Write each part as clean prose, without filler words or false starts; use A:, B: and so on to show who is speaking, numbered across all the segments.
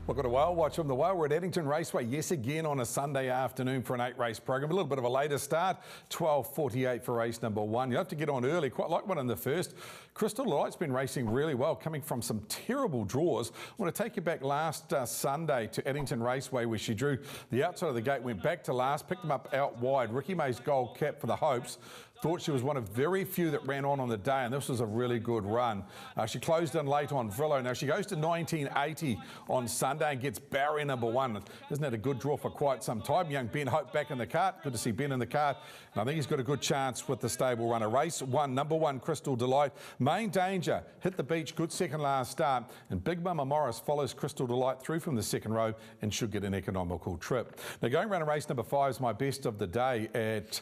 A: We've got a whale watch from the whale. We're at Addington Raceway, yes again on a Sunday afternoon for an 8-race program. A little bit of a later start, 12:48 for race number 1. You have to get on early, quite like one in the first. Crystal Delight's been racing really well, coming from some terrible draws. I want to take you back last Sunday to Addington Raceway, where she drew the outside of the gate, went back to last, picked them up out wide. Ricky May's gold cap for the Hopes. Thought she was one of very few that ran on the day, and this was a really good run. She closed in late on Vrillo. Now she goes to 1980 on Sunday and gets barrier number 1. Isn't that a good draw for quite some time? Young Ben Hope back in the cart. Good to see Ben in the cart. And I think he's got a good chance with the stable runner. Race 1, number 1, Crystal Delight. Main Danger, hit the beach, good second last start. And Big Mama Morris follows Crystal Delight through from the second row and should get an economical trip. Now going around race number 5 is my best of the day at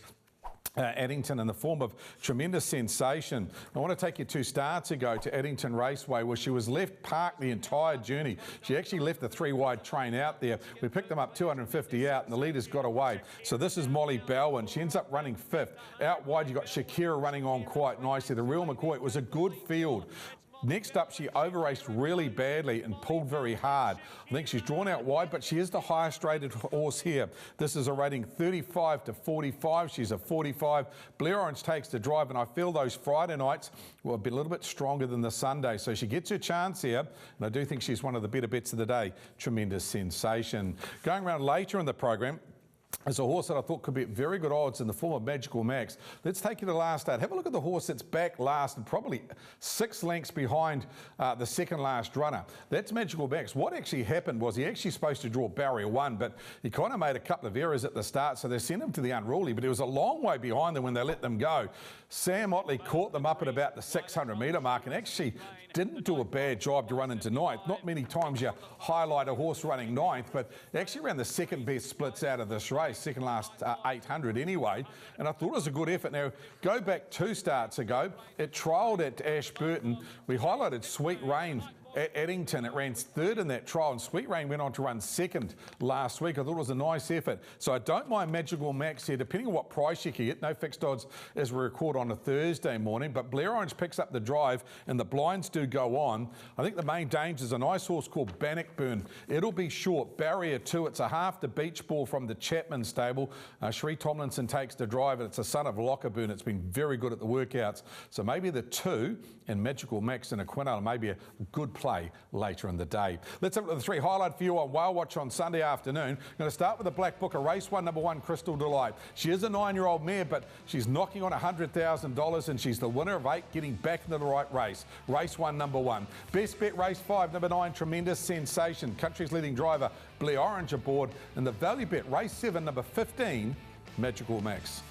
A: Addington in the form of Tremendous Sensation. I want to take you 2 starts ago to Addington Raceway, where she was left parked the entire journey. She actually left the 3-wide train out there. We picked them up 250 out and the leaders got away. So this is Molly Baldwin. She ends up running 5th. Out wide you got Shakira running on quite nicely. The Real McCoy, it was a good field. Next up, she over-raced really badly and pulled very hard. I think she's drawn out wide, but she is the highest rated horse here. This is a rating 35 to 45. She's a 45. Blair Orange takes the drive, and I feel those Friday nights will be a little bit stronger than the Sunday. So she gets her chance here, and I do think she's one of the better bets of the day. Tremendous Sensation. Going around later in the program, there's a horse that I thought could be at very good odds in the form of Magical Max. Let's take you to last start. Have a look at the horse that's back last and probably 6 lengths behind the second last runner. That's Magical Max. What actually happened was he actually supposed to draw barrier 1, but he kind of made a couple of errors at the start, so they sent him to the unruly, but he was a long way behind them when they let them go. Sam Otley caught them up at about the 600-metre mark and actually didn't do a bad job to run into 9th. Not many times you highlight a horse running 9th, but actually ran the second best splits out of this race, second last 800 anyway, and I thought it was a good effort. Now, go back 2 starts ago, it trialled at Ashburton. We highlighted Sweet Rain at Addington. It ran 3rd in that trial, and Sweet Rain went on to run 2nd last week. I thought it was a nice effort. So I don't mind Magical Max here, depending on what price you can get. No fixed odds as we record on a Thursday morning, but Blair Orange picks up the drive and the blinds do go on. I think the Main Danger is a nice horse called Bannockburn. It'll be short. Barrier 2, it's a half the beach ball from the Chapman stable. Sheree Tomlinson takes the drive, and it's a son of Lockerburn. It's been very good at the workouts. So maybe the 2 and Magical Max and a Quinella, maybe a good play later in the day. Let's have a look at the 3 highlight for you on Whale Watch on Sunday afternoon. I'm going to start with the Black Booker, race 1, number 1, Crystal Delight. She is a 9-year-old mare, but she's knocking on $100,000, and she's the winner of 8, getting back into the right race. Race 1, number 1. Best bet, race 5, number 9, Tremendous Sensation. Country's leading driver, Blair Orange aboard. And the value bet, race 7, number 15, Magical Max.